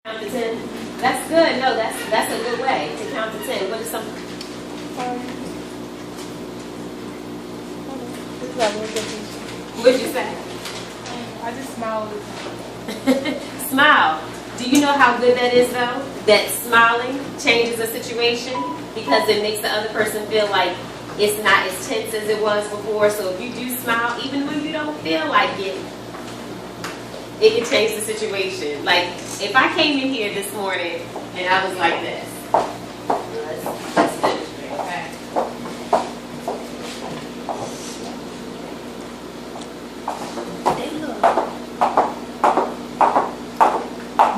Count to 10. That's good. No, that's a good way to count to 10. What is some? What'd you say? I just smile. Smile. Do you know how good that is, though? That smiling changes a situation because it makes the other person feel like it's not as tense as it was before. So if you do smile, even when you don't feel like it can change the situation. Like, if I came in here this morning and I was like this. Let's demonstrate, okay?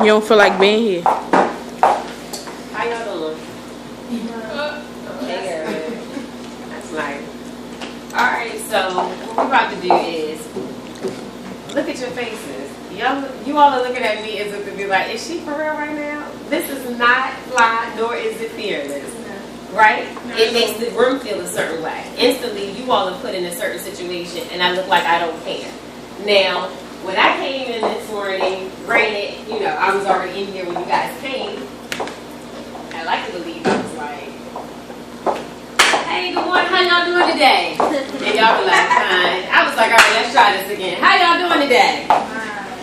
You don't feel like being here. How y'all doing? Okay, that's nice. Alright, so what we're about to do is look at your faces. You all are looking at me as if to be like, is she for real right now? This is not fly, nor is it fearless. Right? It makes the room feel a certain way. Instantly, you all are put in a certain situation, and I look like I don't care. Now, when I came in this morning, granted, I was already in here when you guys came. I like to believe I was like, hey, good morning, how y'all doing today? And y'all were like, fine. I was like, all right, let's try this again. How y'all doing today?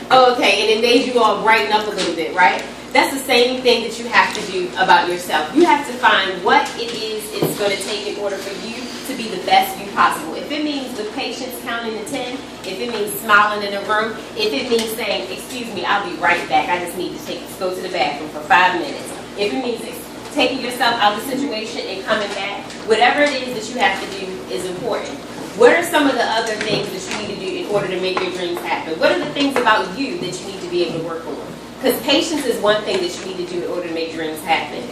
Okay, and it made you all brighten up a little bit, right? That's the same thing that you have to do about yourself. You have to find what it is it's going to take in order for you to be the best you possible. If it means with patience counting to 10, if it means smiling in a room, if it means saying, excuse me, I'll be right back. I just need to go to the bathroom for 5 minutes. If it means taking yourself out of the situation and coming back, whatever it is that you have to do is important. What are some of the other things that you need to do in order to make your dreams happen? What are the things about you that you need to be able to work on? Because patience is one thing that you need to do in order to make dreams happen.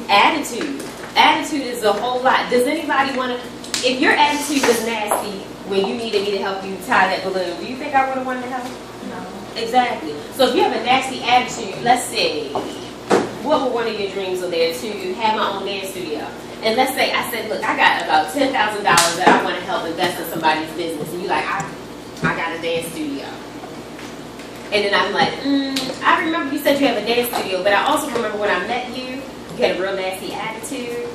Attitude. Attitude is a whole lot. Does anybody want to, if your attitude was nasty when you needed me to help you tie that balloon, do you think I would have wanted to help? No. Exactly. So if you have a nasty attitude, let's say, what were one of your dreams on there? To have my own dance studio. And let's say I said, look, I got about $10,000 that I want to help invest in somebody's business. And you're like, I got a dance studio. And then I'm like, I remember you said you have a dance studio, but I also remember when I met you, you had a real nasty attitude.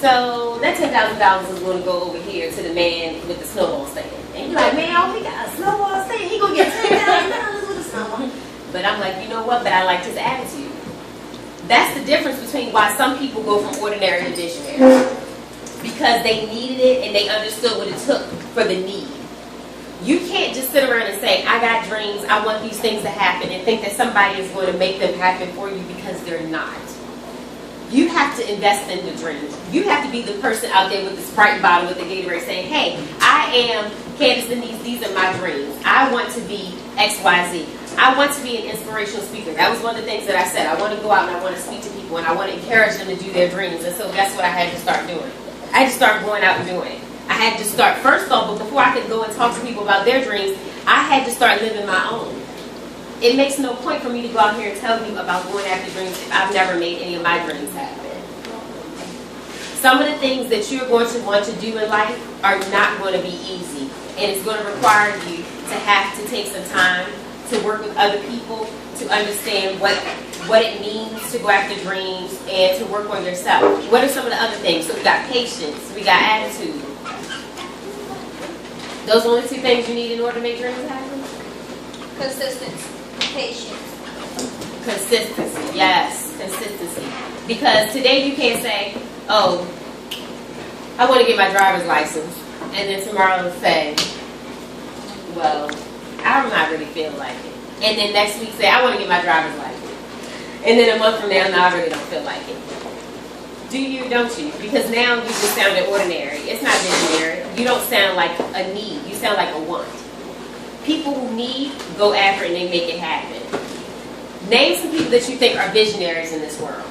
So that $10,000 is going to go over here to the man with the snowball stand. And you're like, man, oh, he got a snowball stand. He going to get $10,000 with a snowball. But I'm like, you know what? But I liked his attitude. That's the difference between why some people go from ordinary to visionary. Because they needed it and they understood what it took for the need. You can't just sit around and say, I got dreams, I want these things to happen, and think that somebody is going to make them happen for you, because they're not. You have to invest in the dream. You have to be the person out there with the Sprite bottle with the Gatorade saying, hey, I am Candice Denise, these are my dreams. I want to be XYZ. I want to be an inspirational speaker. That was one of the things that I said. I want to go out and I want to speak to people and I want to encourage them to do their dreams. And so that's what I had to start doing. I had to start going out and doing it. I had to start, first off, but before I could go and talk to people about their dreams, I had to start living my own. It makes no point for me to go out here and tell you about going after dreams if I've never made any of my dreams happen. Some of the things that you're going to want to do in life are not going to be easy. And it's going to require you to have to take some time to work with other people, to understand what it means to go after dreams, and to work on yourself. What are some of the other things? So we got patience, we got attitude. Those are only two things you need in order to make dreams happen? Consistency. Patience. Consistency, yes, consistency. Because today you can't say, oh, I want to get my driver's license, and then tomorrow say, well, I'm not really feeling like it. And then next week say, I want to get my driver's license. And then a month from now, no, I really don't feel like it. Do you, don't you? Because now you just sounded ordinary. It's not visionary. You don't sound like a need. You sound like a want. People who need, go after it and they make it happen. Name some people that you think are visionaries in this world.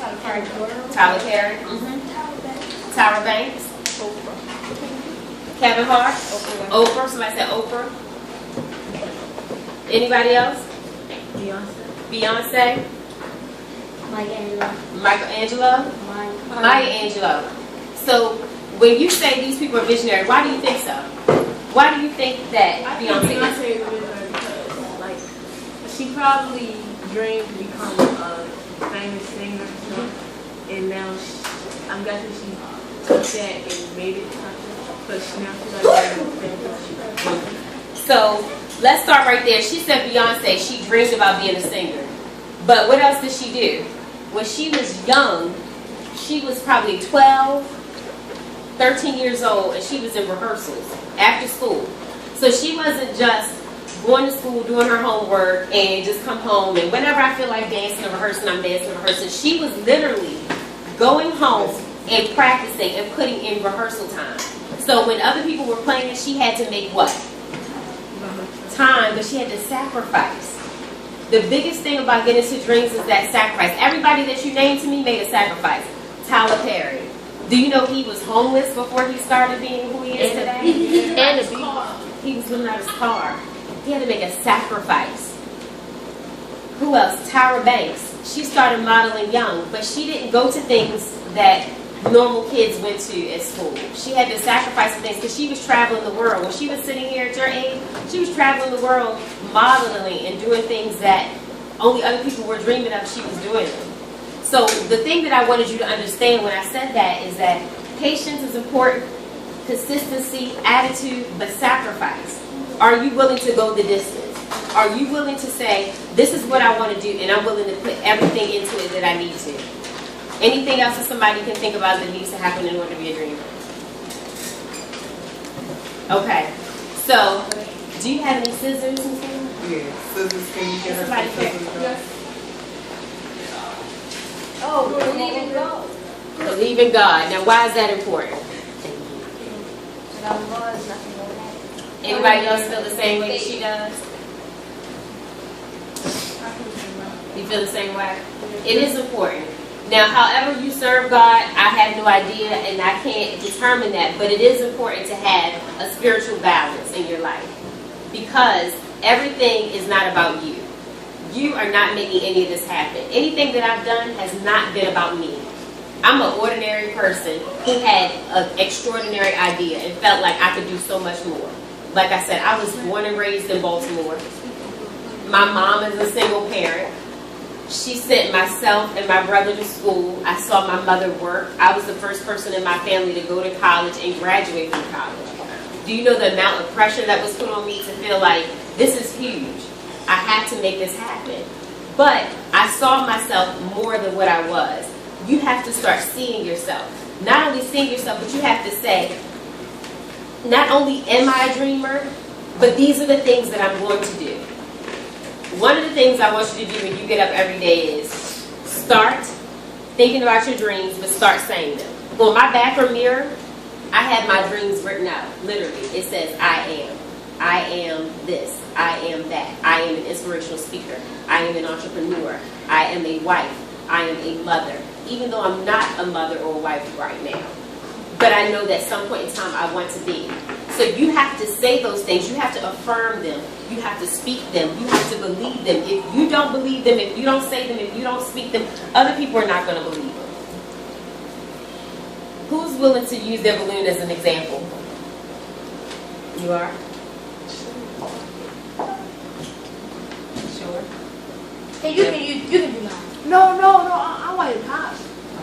Tyler Perry. Tyra Banks. Kevin Hart. Oprah. Somebody said Oprah. Anybody else? Beyonce. Michelangelo. Maya Angelou. So when you say these people are visionary, why do you think so? Why do you think that Beyonce is? Beyonce is visionary because, like, She probably dreamed to become a famous singer, so, and now I'm guessing she took that and made it happen. But now she's like famous. So let's start right there. She said Beyonce, she dreamed about being a singer. But what else did she do? When she was young, she was probably 12, 13 years old, and she was in rehearsals after school. So she wasn't just going to school, doing her homework, and just come home, and whenever I feel like dancing and rehearsing, I'm dancing and rehearsing. She was literally going home and practicing and putting in rehearsal time. So when other people were playing, she had to make what? Time, but she had to sacrifice. The biggest thing about getting to dreams is that sacrifice. Everybody that you named to me made a sacrifice. Tyler Perry. Do you know he was homeless before he started being who he is today? And a car. He was living out his car. He had to make a sacrifice. Who else? Tyra Banks. She started modeling young, but she didn't go to things that normal kids went to at school. She had to sacrifice some things because she was traveling the world. When she was sitting here at your age, she was traveling the world, modeling and doing things that only other people were dreaming of. She was doing them. So the thing that I wanted you to understand when I said that is that patience is important, consistency, attitude, but sacrifice. Are you willing to go the distance? Are you willing to say, this is what I want to do, and I'm willing to put everything into it that I need to? Anything else that somebody can think about that needs to happen in order to be a dreamer? Okay. So, do you have any scissors and things? Yeah, scissors, can you get her Somebody some pick. scissors? Yes. Oh, believe in God. Believe in God. Now, why is that important? Without God, nothing will happen. Anybody else feel the same way that she does? You feel the same way? It is important. Now, however you serve God, I have no idea, and I can't determine that, but it is important to have a spiritual balance in your life, because everything is not about you. You are not making any of this happen. Anything that I've done has not been about me. I'm an ordinary person who had an extraordinary idea and felt like I could do so much more. Like I said, I was born and raised in Baltimore. My mom is a single parent. She sent myself and my brother to school. I saw my mother work. I was the first person in my family to go to college and graduate from college. Do you know the amount of pressure that was put on me to feel like this is huge? I had to make this happen. But I saw myself more than what I was. You have to start seeing yourself. Not only seeing yourself, but you have to say, not only am I a dreamer, but these are the things that I'm going to do. One of the things I want you to do when you get up every day is start thinking about your dreams, but start saying them. On my bathroom mirror, I have my dreams written out. Literally, it says, I am. I am this. I am that. I am an inspirational speaker. I am an entrepreneur. I am a wife. I am a mother. Even though I'm not a mother or a wife right now. But I know that some point in time I want to be. So you have to say those things. You have to affirm them. You have to speak them. You have to believe them. If you don't believe them, if you don't say them, if you don't speak them, other people are not going to believe them. Who's willing to use their balloon as an example? You are? Sure. Hey, you can do that. No, I want it hot.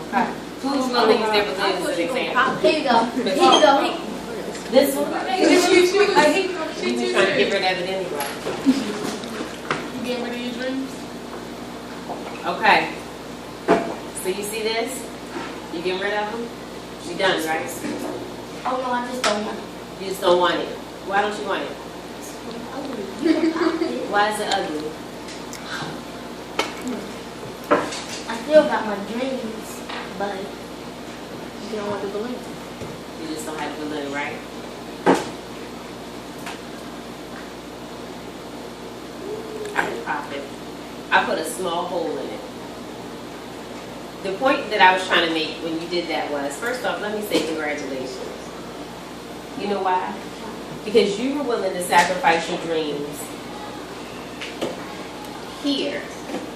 Okay. Who's willing to use their balloon as an example? Here you go. Here you go. This one? I hate You been trying to get rid of it anyway. You getting rid of your dreams? Okay. So you see this? You getting rid of them? You done, right? Oh no, I just don't want it. You just don't want it. Why don't you want it? Why is it ugly? I still got my dreams, but you don't want the balloon. You just don't have a balloon, right? I can pop it. I put a small hole in it. The point that I was trying to make when you did that was, first off, let me say congratulations. You know why? Because you were willing to sacrifice your dreams here,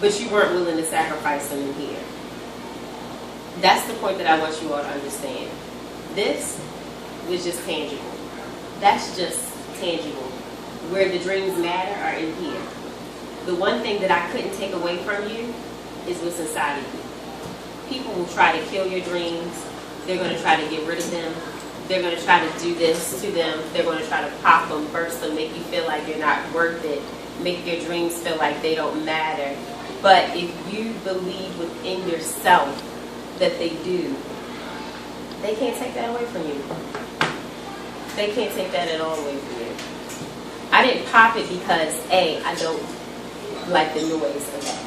but you weren't willing to sacrifice them in here. That's the point that I want you all to understand. This was just tangible. That's just tangible. Where the dreams matter are in here. The one thing that I couldn't take away from you is what's inside of you. People will try to kill your dreams. They're going to try to get rid of them. They're going to try to do this to them. They're going to try to pop them, burst them, make you feel like you're not worth it, make your dreams feel like they don't matter. But if you believe within yourself that they do, they can't take that away from you. They can't take that at all away from you. I didn't pop it because, A, I don't like the noise of that.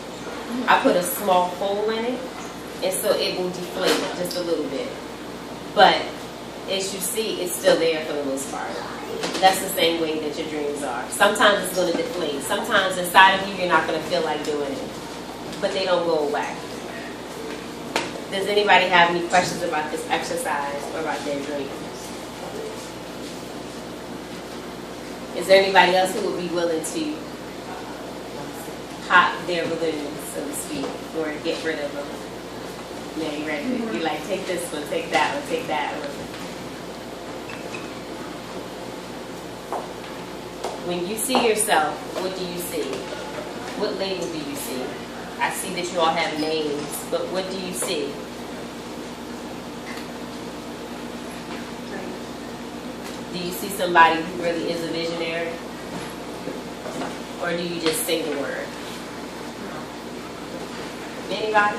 I put a small hole in it, and so it will deflate just a little bit. But as you see, it's still there for the most part. That's the same way that your dreams are. Sometimes it's going to deflate. Sometimes inside of you, you're not going to feel like doing it. But they don't go away. Does anybody have any questions about this exercise or about their dreams? Is there anybody else who would be willing to pop their balloons, so to speak, or get rid of them? Yeah, you ready? You like, take this one, take that one, take that one. When you see yourself, what do you see? What label do you see? I see that you all have names, but what do you see? Do you see somebody who really is a visionary? Or do you just say the word? Anybody?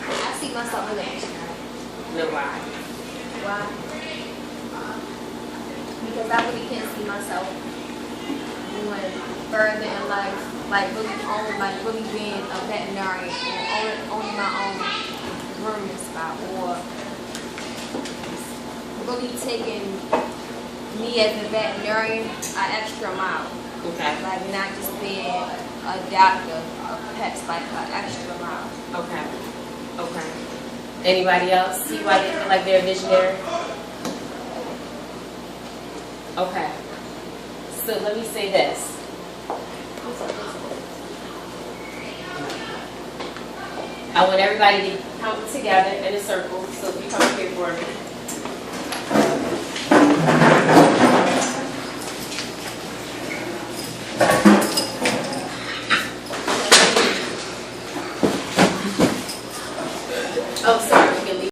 I see myself as an action. No, why? Why? Because I really can't see myself doing further in life, like really being a veterinarian and owning my own grooming spot, or really taking me as a veterinarian an extra mile. Okay. Like not just being a doctor of pets, like an extra mile. Okay. Okay. Anybody else see why they feel like they're a visionary? Okay. So let me say this. I want everybody to come together in a circle. So if you come up here for me.